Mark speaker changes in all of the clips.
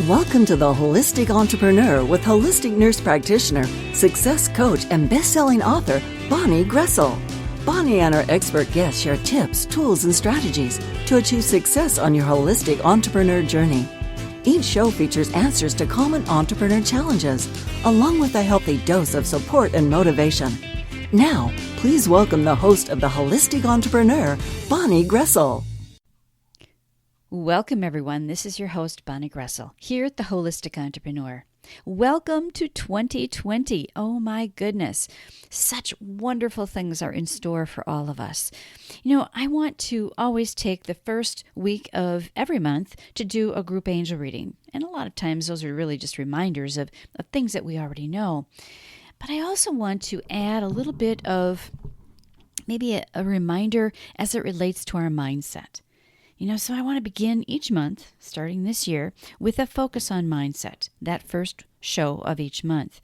Speaker 1: Welcome to the Holistic Entrepreneur with holistic nurse practitioner, success coach, and best-selling author, Bonnie Groessl. Bonnie and her expert guests share tips, tools, and strategies to achieve success on your holistic entrepreneur journey. Each show features answers to common entrepreneur challenges, along with a healthy dose of support and motivation. Now, please welcome the host of the Holistic Entrepreneur, Bonnie Groessl.
Speaker 2: Welcome, everyone. This is your host, Bonnie Groessl, here at the Holistic Entrepreneur. Welcome to 2020. Oh my goodness. Such wonderful things are in store for all of us. You know, I want to always take the first week of every month to do a group angel reading. And a lot of times those are really just reminders of things that we already know. But I also want to add a little bit of maybe a reminder as it relates to our mindset. So I want to begin each month, starting this year, with a focus on mindset, that first show of each month,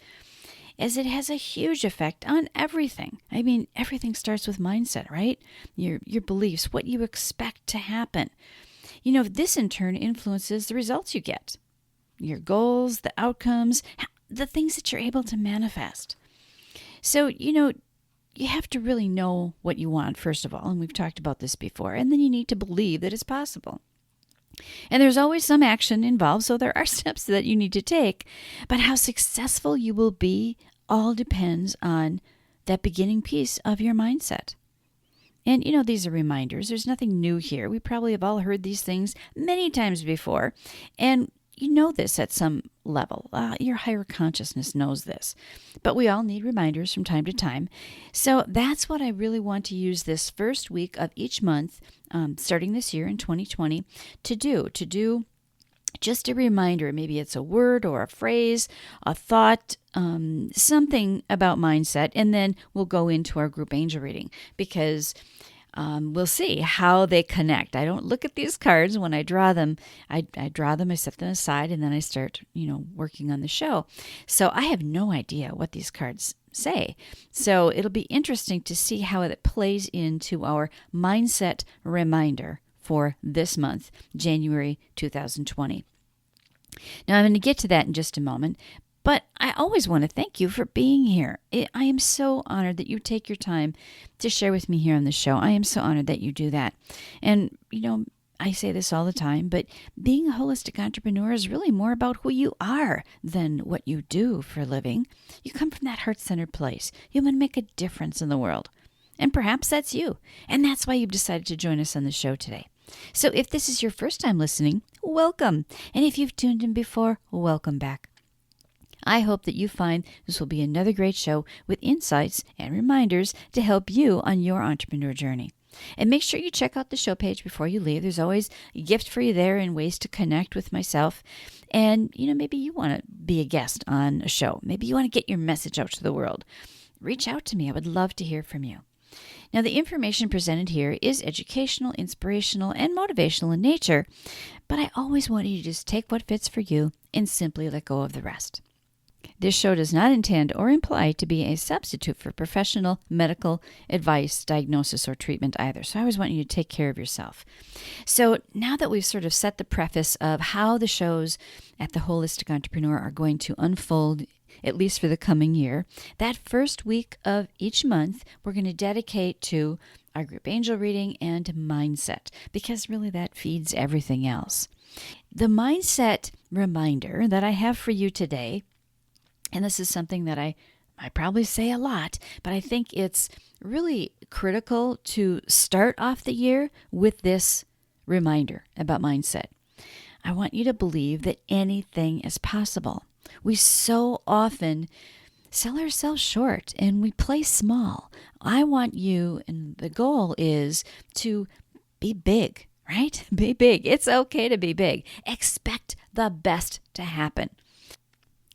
Speaker 2: as it has a huge effect on everything. I mean, everything starts with mindset, right? Your beliefs, what you expect to happen. This in turn influences the results you get, your goals, the outcomes, the things that you're able to manifest. So, you have to really know what you want, first of all, and we've talked about this before, and then you need to believe that it's possible. And there's always some action involved, so there are steps that you need to take, but how successful you will be all depends on that beginning piece of your mindset. And, these are reminders. There's nothing new here. We probably have all heard these things many times before, and you know this at some level. Your higher consciousness knows this. But we all need reminders from time to time. So that's what I really want to use this first week of each month, starting this year in 2020, to do just a reminder. Maybe it's a word or a phrase, a thought, something about mindset. And then we'll go into our group angel reading because we'll see how they connect. I don't look at these cards when I draw them. I draw them, I set them aside, and then I start, working on the show. So I have no idea what these cards say. So it'll be interesting to see how it plays into our mindset reminder for this month, January 2020. Now I'm going to get to that in just a moment. But I always want to thank you for being here. I am so honored that you take your time to share with me here on the show. I am so honored that you do that. And, I say this all the time, but being a holistic entrepreneur is really more about who you are than what you do for a living. You come from that heart-centered place. You want to make a difference in the world. And perhaps that's you. And that's why you've decided to join us on the show today. So if this is your first time listening, welcome. And if you've tuned in before, welcome back. I hope that you find this will be another great show with insights and reminders to help you on your entrepreneur journey. And make sure you check out the show page before you leave. There's always a gift for you there and ways to connect with myself. And, maybe you want to be a guest on a show. Maybe you want to get your message out to the world. Reach out to me. I would love to hear from you. Now, the information presented here is educational, inspirational, and motivational in nature, but I always want you to just take what fits for you and simply let go of the rest. This show does not intend or imply to be a substitute for professional medical advice, diagnosis, or treatment either. So I always want you to take care of yourself. So now that we've sort of set the preface of how the shows at the Holistic Entrepreneur are going to unfold, at least for the coming year, that first week of each month, we're going to dedicate to our group angel reading and mindset, because really that feeds everything else. The mindset reminder that I have for you today, and this is something that I probably say a lot, but I think it's really critical to start off the year with this reminder about mindset. I want you to believe that anything is possible. We so often sell ourselves short and we play small. I want you, and the goal is to be big, right? Be big. It's okay to be big. Expect the best to happen.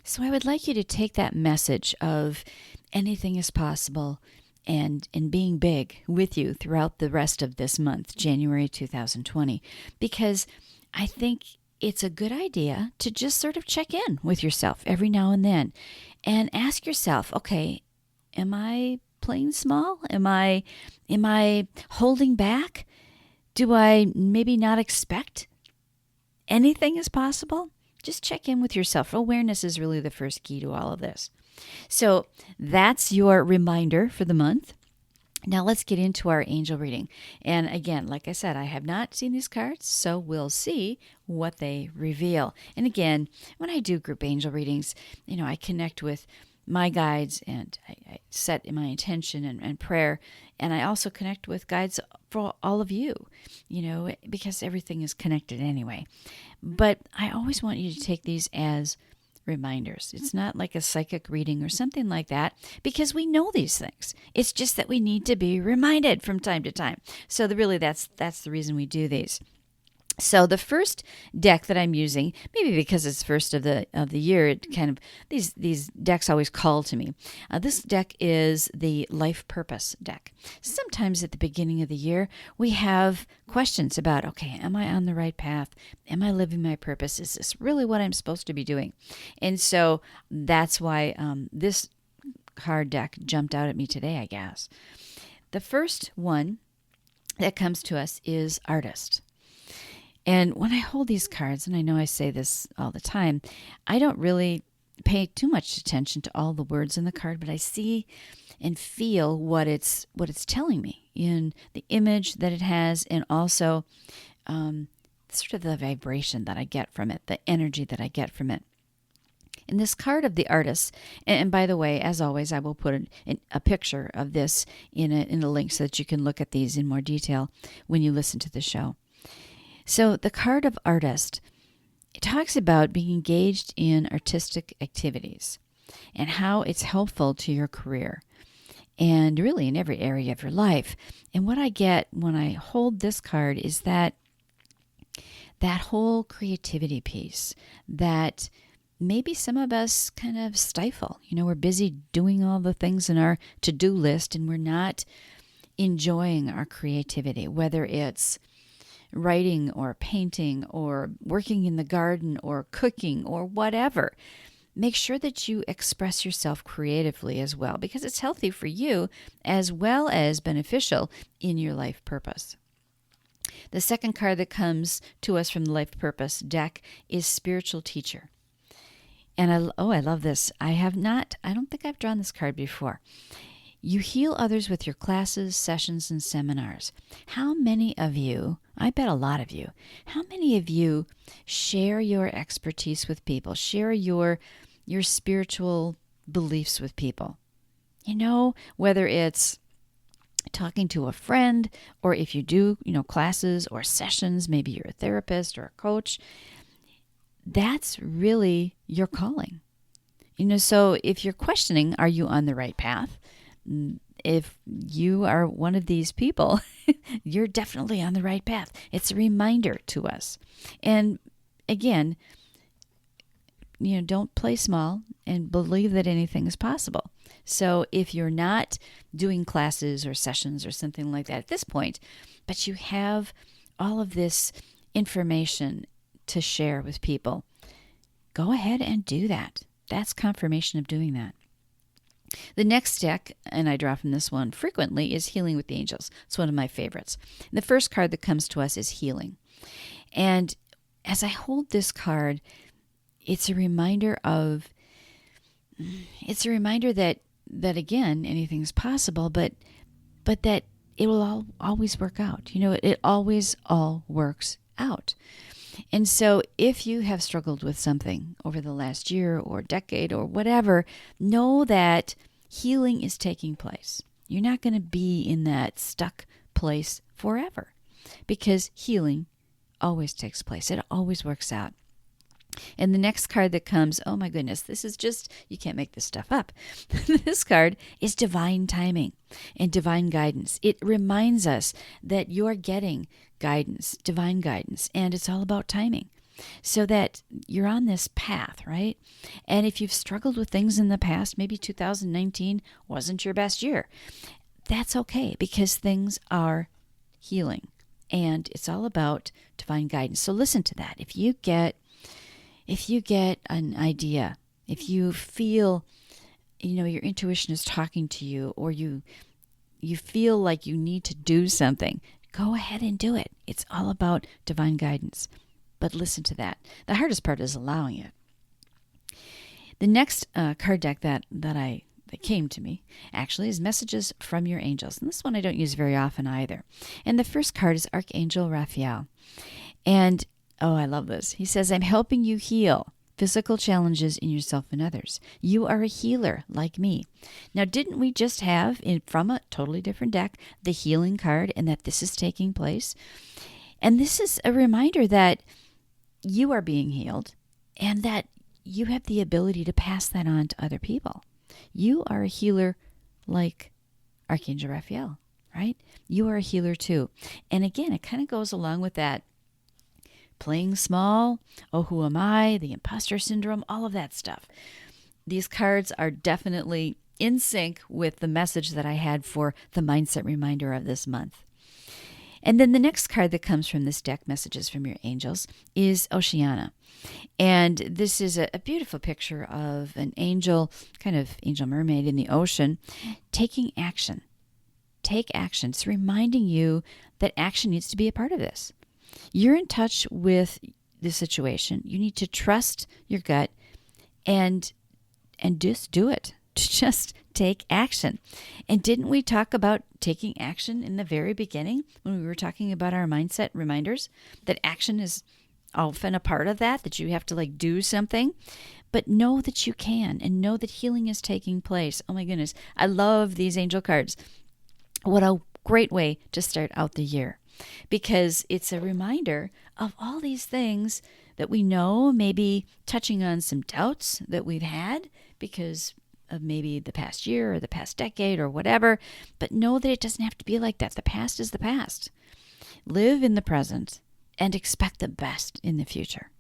Speaker 2: So I would like you to take that message of anything is possible and being big with you throughout the rest of this month, January 2020, because I think it's a good idea to just sort of check in with yourself every now and then and ask yourself, okay, am I playing small? Am I holding back? Do I maybe not expect anything is possible? just check in with yourself. Awareness is really the first key to all of this. So that's your reminder for the month. Now let's get into our angel reading. And again, like I said, I have not seen these cards, so we'll see what they reveal. And again, when I do group angel readings, I connect with my guides and I set my intention and prayer. And I also connect with guides for all of you, because everything is connected anyway. But I always want you to take these as reminders. It's not like a psychic reading or something like that, because we know these things. It's just that we need to be reminded from time to time. So that's the reason we do these. So the first deck that I'm using, maybe because it's first of the year, it kind of these decks always call to me. This deck is the Life Purpose deck. Sometimes at the beginning of the year, we have questions about, okay, am I on the right path? Am I living my purpose? Is this really what I'm supposed to be doing? And so that's why this card deck jumped out at me today, I guess. The first one that comes to us is Artist. And when I hold these cards, and I know I say this all the time, I don't really pay too much attention to all the words in the card, but I see and feel what it's telling me in the image that it has, and also sort of the vibration that I get from it, the energy that I get from it. In this card of the Artist, and by the way, as always, I will put a picture of this in a link so that you can look at these in more detail when you listen to the show. So the card of Artist, it talks about being engaged in artistic activities and how it's helpful to your career and really in every area of your life. And what I get when I hold this card is that whole creativity piece that maybe some of us kind of stifle. We're busy doing all the things in our to-do list and we're not enjoying our creativity, whether it's writing or painting or working in the garden or cooking or whatever. Make sure that you express yourself creatively as well, because it's healthy for you as well as beneficial in your life purpose. The second card that comes to us from the Life Purpose deck is Spiritual Teacher. And I love this. I don't think I've drawn this card before. You heal others with your classes, sessions, and seminars. How many of you, I bet a lot of you, how many of you share your expertise with people, share your spiritual beliefs with people? Whether it's talking to a friend, or if you do, classes or sessions, maybe you're a therapist or a coach, that's really your calling. So if you're questioning, are you on the right path? If you are one of these people, you're definitely on the right path. It's a reminder to us. And again, don't play small and believe that anything is possible. So if you're not doing classes or sessions or something like that at this point, but you have all of this information to share with people, go ahead and do that. That's confirmation of doing that. The next deck, and I draw from this one frequently, is Healing with the Angels. It's one of my favorites. And the first card that comes to us is Healing. And as I hold this card, it's a reminder that again, anything's possible, but that it will always work out. It always all works out. And so if you have struggled with something over the last year or decade or whatever, know that healing is taking place. You're not going to be in that stuck place forever, because healing always takes place. It always works out. And the next card that comes, oh my goodness, this is just, you can't make this stuff up. This card is Divine Timing and Divine Guidance. It reminds us that you're getting guidance, divine guidance, and it's all about timing, so that you're on this path, right? And if you've struggled with things in the past, maybe 2019 wasn't your best year, that's okay, because things are healing and it's all about divine guidance. So listen to that. If you get an idea, if you feel, your intuition is talking to you, or you feel like you need to do something, go ahead and do it. It's all about divine guidance. but listen to that. The hardest part is allowing it. The next card deck that came to me actually is Messages from Your Angels. And this one I don't use very often either. And the first card is Archangel Raphael. And, oh, I love this. He says, I'm helping you heal physical challenges in yourself and others. You are a healer like me. Now, didn't we just have, from a totally different deck, the healing card, and that this is taking place? And this is a reminder that you are being healed and that you have the ability to pass that on to other people. You are a healer like Archangel Raphael, right? You are a healer too. And again, it kind of goes along with that playing small, oh, who am I, the imposter syndrome, all of that stuff. These cards are definitely in sync with the message that I had for the mindset reminder of this month. And then the next card that comes from this deck, Messages from Your Angels, is Oceana. And this is a beautiful picture of an angel, kind of angel mermaid in the ocean, taking action. Take action. It's reminding you that action needs to be a part of this. You're in touch with the situation. You need to trust your gut and just do it. Just take action. And didn't we talk about taking action in the very beginning when we were talking about our mindset reminders? That action is often a part of that you have to do something. But know that you can, and know that healing is taking place. Oh my goodness. I love these angel cards. What a great way to start out the year, because it's a reminder of all these things that we know, maybe touching on some doubts that we've had because of maybe the past year or the past decade or whatever, but know that it doesn't have to be like that. The past is the past. Live in the present and expect the best in the future.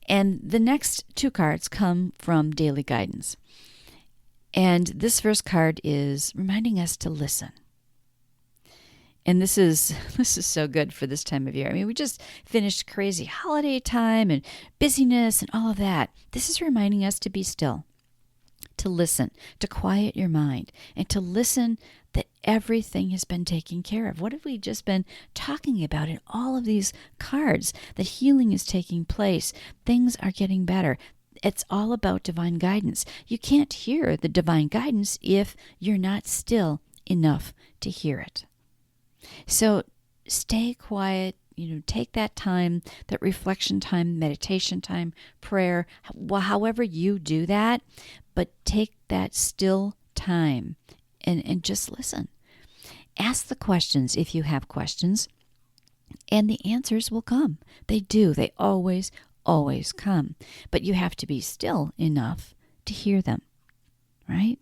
Speaker 2: And the next two cards come from Daily Guidance. And this first card is reminding us to listen. And this is so good for this time of year. I mean, we just finished crazy holiday time and busyness and all of that. This is reminding us to be still, to listen, to quiet your mind, and to listen that everything has been taken care of. What have we just been talking about in all of these cards? That healing is taking place. Things are getting better. It's all about divine guidance. You can't hear the divine guidance if you're not still enough to hear it. So stay quiet, take that time, that reflection time, meditation time, prayer, however you do that, but take that still time and just listen. Ask the questions if you have questions, and the answers will come. They do. They always come. But you have to be still enough to hear them, right?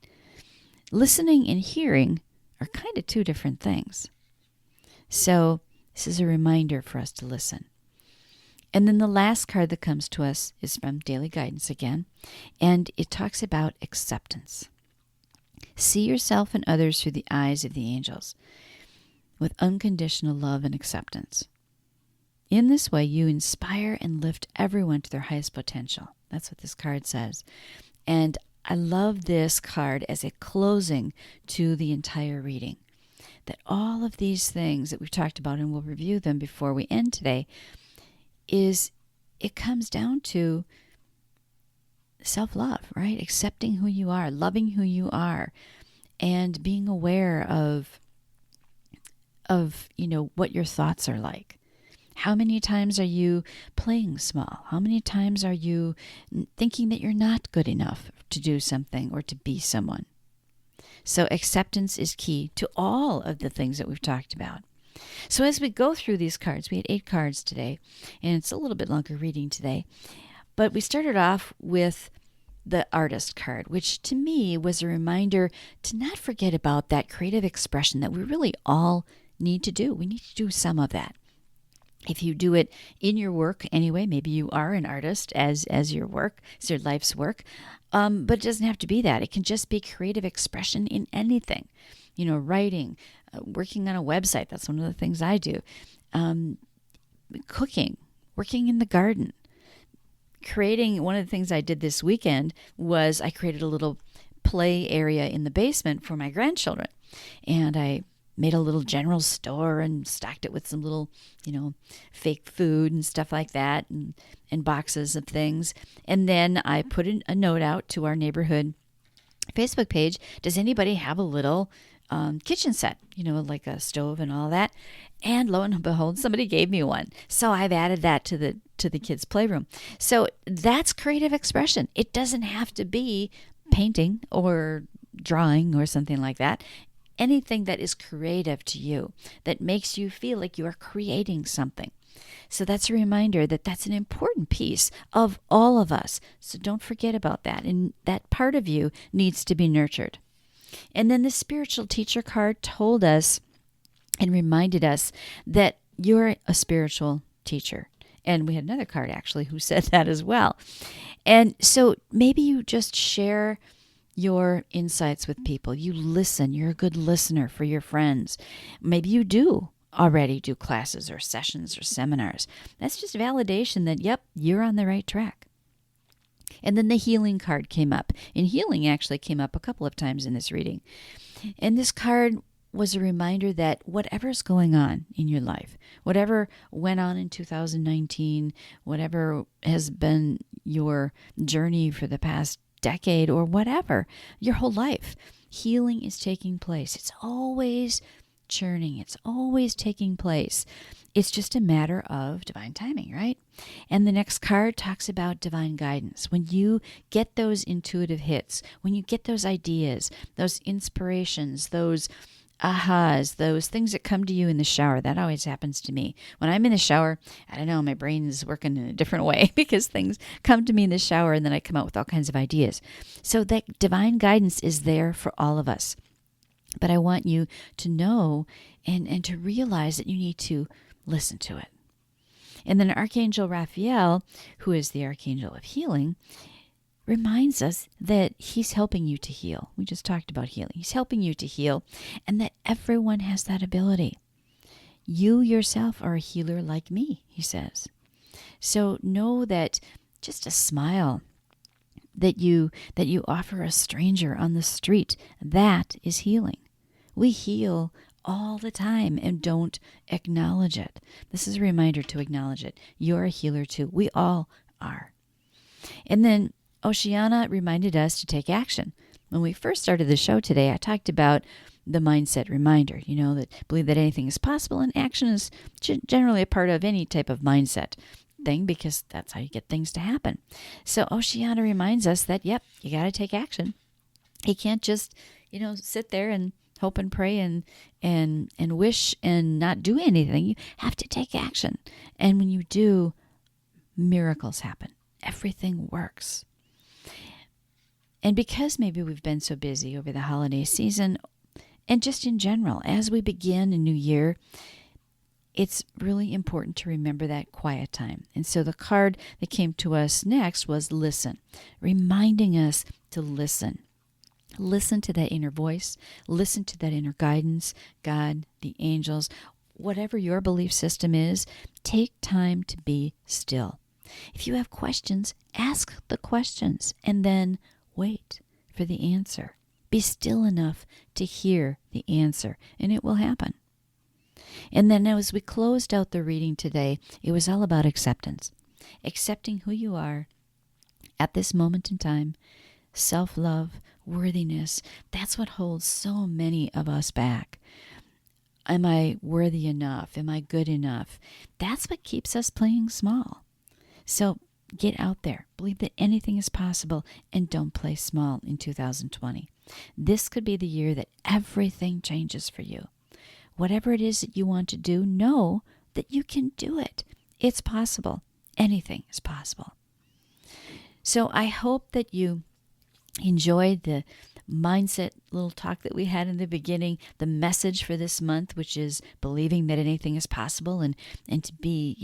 Speaker 2: Listening and hearing are kind of two different things. So this is a reminder for us to listen. And then the last card that comes to us is from Daily Guidance again, and it talks about acceptance. See yourself and others through the eyes of the angels with unconditional love and acceptance. In this way, you inspire and lift everyone to their highest potential. That's what this card says. And I love this card as a closing to the entire reading. That all of these things that we've talked about, and we'll review them before we end today, it comes down to self-love, right? Accepting who you are, loving who you are, and being aware of what your thoughts are like. How many times are you playing small? How many times are you thinking that you're not good enough to do something or to be someone? So acceptance is key to all of the things that we've talked about. So as we go through these cards, we had 8 cards today, and it's a little bit longer reading today, but we started off with the artist card, which to me was a reminder to not forget about that creative expression that we really all need to do. We need to do some of that. If you do it in your work anyway, maybe you are an artist as your work, as your life's work, but it doesn't have to be that. It can just be creative expression in anything. Writing, working on a website. That's one of the things I do. Cooking, working in the garden. One of the things I did this weekend was I created a little play area in the basement for my grandchildren. And I made a little general store and stocked it with some little, fake food and stuff like that, and boxes of things. And then I put a note out to our neighborhood Facebook page. Does anybody have a little kitchen set, like a stove and all that? And lo and behold, somebody gave me one. So I've added that to the kids' playroom. So that's creative expression. It doesn't have to be painting or drawing or something like that. Anything that is creative to you, that makes you feel like you are creating something. So that's a reminder that that's an important piece of all of us. So don't forget about that. And that part of you needs to be nurtured. And then the spiritual teacher card told us and reminded us that you're a spiritual teacher. And we had another card actually who said that as well. And so maybe you just share your insights with people. You listen. You're a good listener for your friends. Maybe you do already do classes or sessions or seminars. That's just validation that, yep, you're on the right track. And then the healing card came up. And healing actually came up a couple of times in this reading. And this card was a reminder that whatever's going on in your life, whatever went on in 2019, whatever has been your journey for the past decade or whatever, your whole life, healing is taking place. It's always churning. It's always taking place. It's just a matter of divine timing, right? And the next card talks about divine guidance. When you get those intuitive hits, when you get those ideas, those inspirations, those ahas, those things that come to you in the shower. That always happens to me. When I'm in the shower, I don't know, my brain is working in a different way because things come to me in the shower and then I come out with all kinds of ideas. So that divine guidance is there for all of us. But I want you to know and to realize that you need to listen to it. And then Archangel Raphael, who is the Archangel of Healing, reminds us that he's helping you to heal. We just talked about healing. He's helping you to heal, and that everyone has that ability. You yourself are a healer like me, he says. So know that just a smile that you offer a stranger on the street, that is healing. We heal all the time and don't acknowledge it. This is a reminder to acknowledge it. You're a healer too. We all are. And then Oceana reminded us to take action. When we first started the show today, I talked about the mindset reminder, that believe that anything is possible, and action is generally a part of any type of mindset thing because that's how you get things to happen. So Oceana reminds us that, yep, you got to take action. You can't just, sit there and hope and pray and wish and not do anything. You have to take action. And when you do, miracles happen. Everything works. And because maybe we've been so busy over the holiday season, and just in general, as we begin a new year, it's really important to remember that quiet time. And so the card that came to us next was listen, reminding us to listen. Listen to that inner voice. Listen to that inner guidance, God, the angels, whatever your belief system is. Take time to be still. If you have questions, ask the questions and then wait for the answer. Be still enough to hear the answer, and it will happen. And then as we closed out the reading today, it was all about acceptance. Accepting who you are at this moment in time, self-love, worthiness. That's what holds so many of us back. Am I worthy enough? Am I good enough? That's what keeps us playing small. So get out there. Believe that anything is possible and don't play small in 2020. This could be the year that everything changes for you. Whatever it is that you want to do, know that you can do it. It's possible. Anything is possible. So I hope that you enjoyed the mindset little talk that we had in the beginning, the message for this month, which is believing that anything is possible and to be,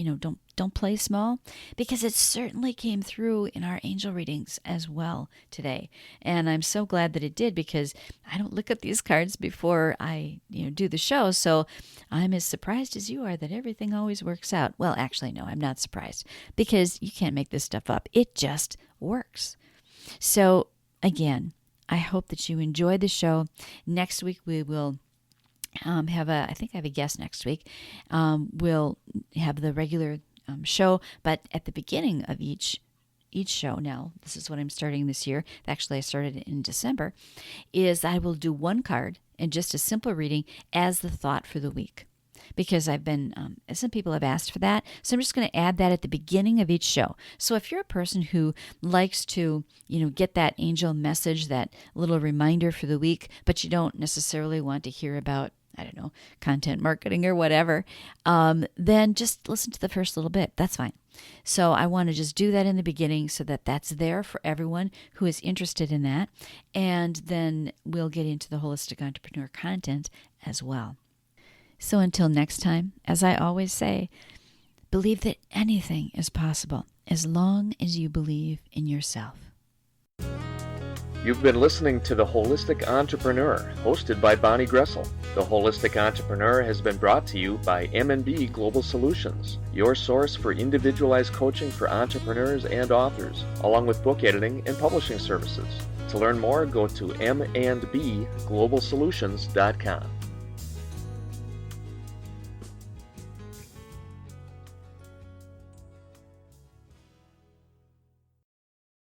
Speaker 2: don't play small, because it certainly came through in our angel readings as well today. And I'm so glad that it did, because I don't look at these cards before I, do the show. So I'm as surprised as you are that everything always works out. Well, actually, no, I'm not surprised, because you can't make this stuff up. It just works. So again, I hope that you enjoyed the show. Next week, we will I think I have a guest next week. We'll have the regular show, but at the beginning of each show, now this is what I'm starting this year, actually I started it in December, is I will do one card and just a simple reading as the thought for the week, because I've been some people have asked for that, so I'm just going to add that at the beginning of each show. So if you're a person who likes to get that angel message, that little reminder for the week, but you don't necessarily want to hear about, I don't know, content marketing or whatever, then just listen to the first little bit. That's fine. So I want to just do that in the beginning so that that's there for everyone who is interested in that. And then we'll get into the Holistic Entrepreneur content as well. So until next time, as I always say, believe that anything is possible as long as you believe in yourself.
Speaker 3: You've been listening to The Holistic Entrepreneur, hosted by Bonnie Groessl. The Holistic Entrepreneur has been brought to you by M&B Global Solutions, your source for individualized coaching for entrepreneurs and authors, along with book editing and publishing services. To learn more, go to mandbglobalsolutions.com.